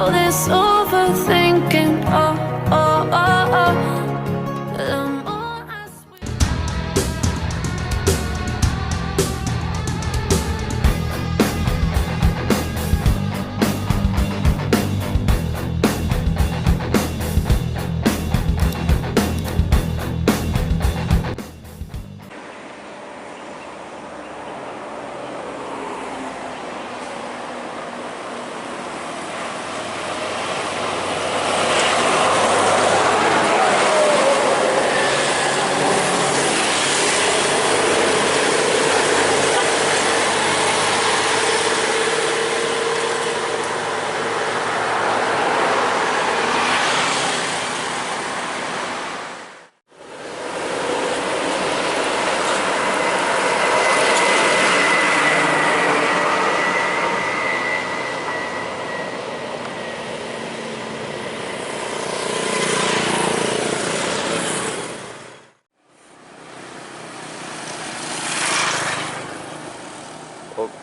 all this overthinking. Oh, oh, oh, oh. The more I swim.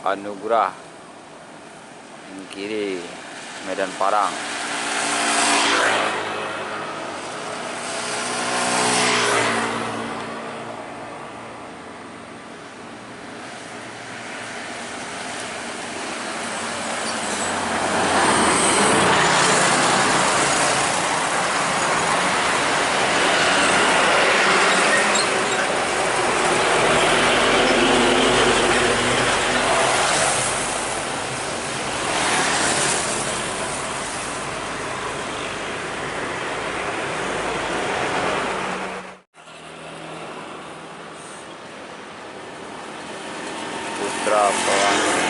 Anugerah kiri Medan Parang. Putra Pelangi.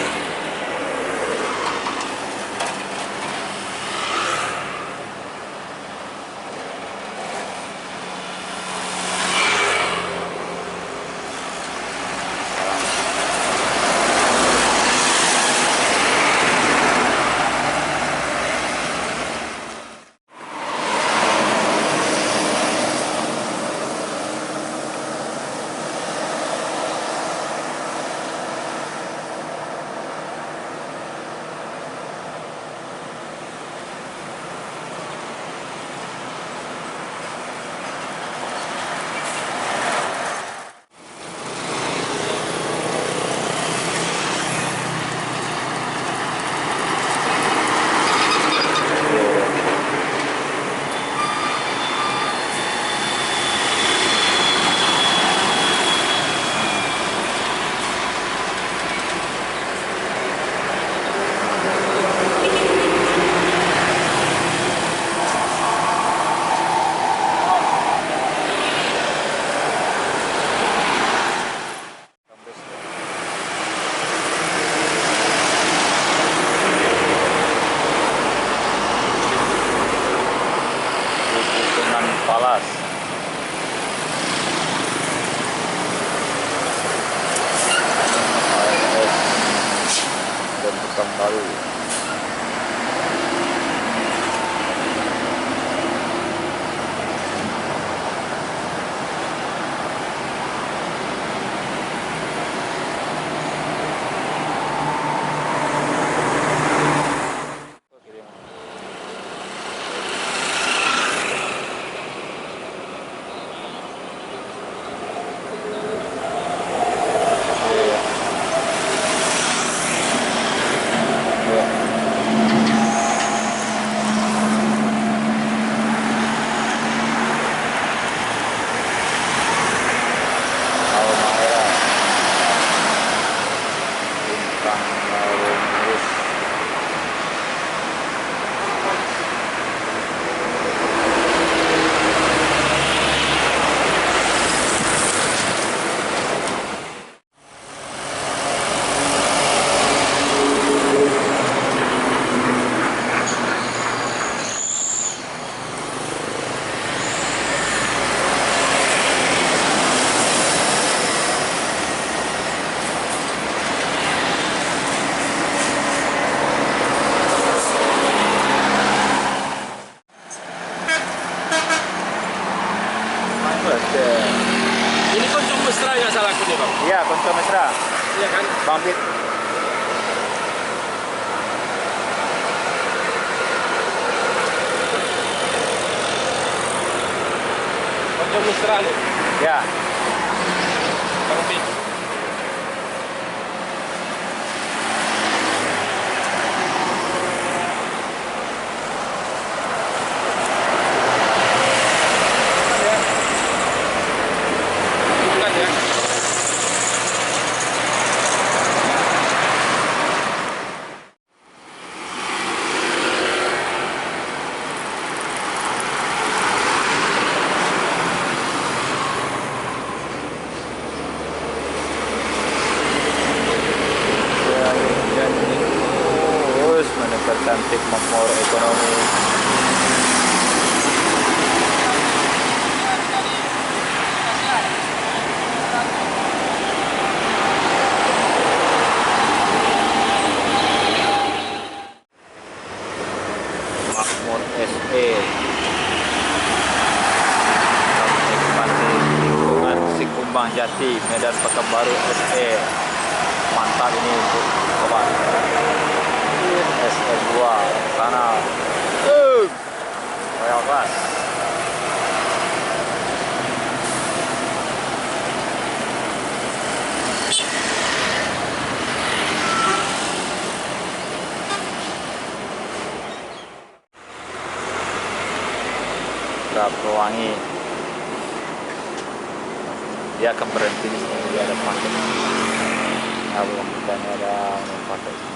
mesra nih. Ya, Tapi bukan ya. dan ini terus meningkatkan makmur ekonomi. Makmur SE menikmati lingkungan Sikumbang Jati, Medan Pekanbaru SE. Mantap ini untuk sobat. SE 2 sana. Royal Class. Pelangi. Dia akan berhenti di sini, dia ada paket. Nah, belum kita ada paket sini.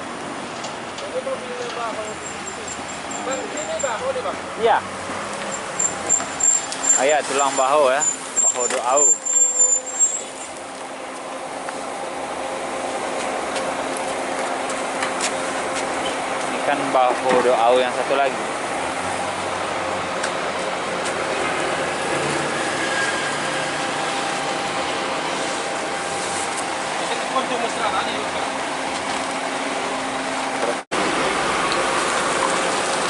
Iya. Ayah tulang bahu ya, bahu doau. Ini kan bahu doau yang satu lagi. Kunjung mesra nih.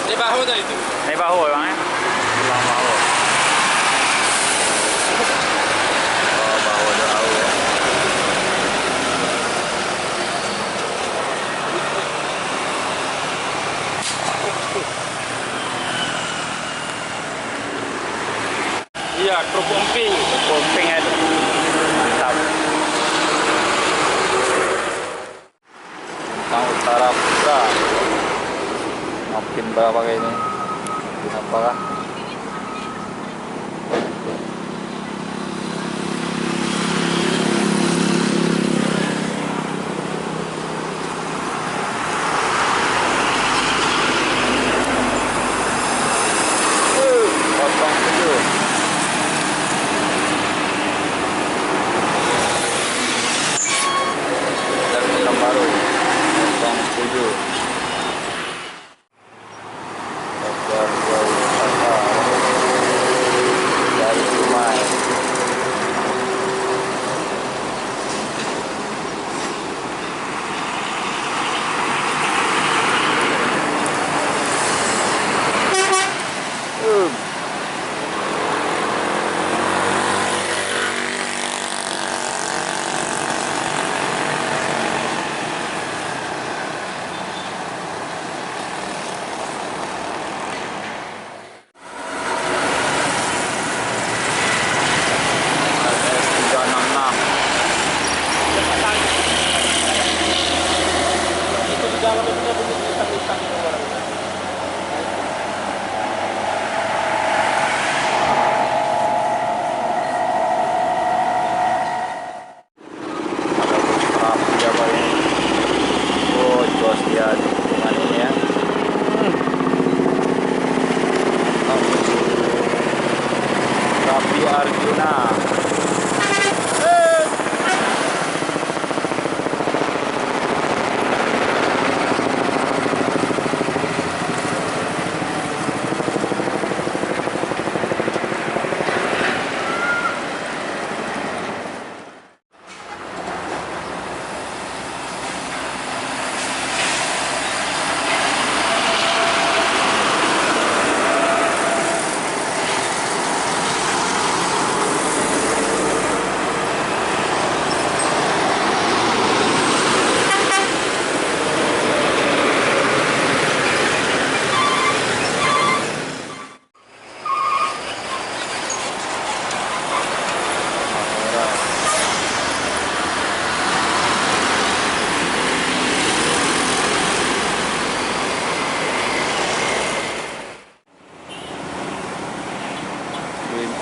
Ini bahu dah itu. Ini bahu bang ya, tulang bahu. Oh, bahu doau ya. Iya, truk pumping. Pumping itu mantap. Tentang Utara Putra. Makin berapa kayak ini? Kenapa kah? Potong 7. Dan Pekanbaru potong 7. Sektor 2 wisata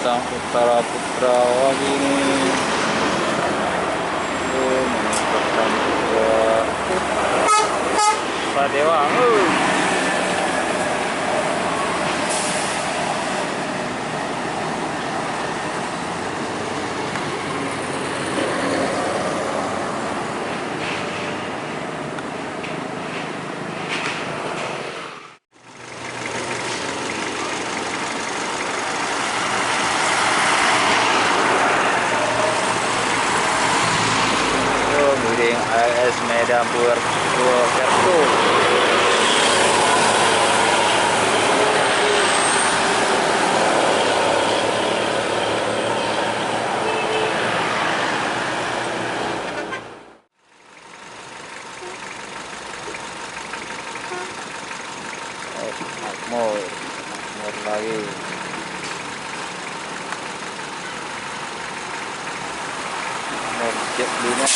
Tentang Utara Putra lagi nih. Meningkatkan Pak Dewa. Miring AS Medan Purwokerto. Makmur lagi. Jet Luna.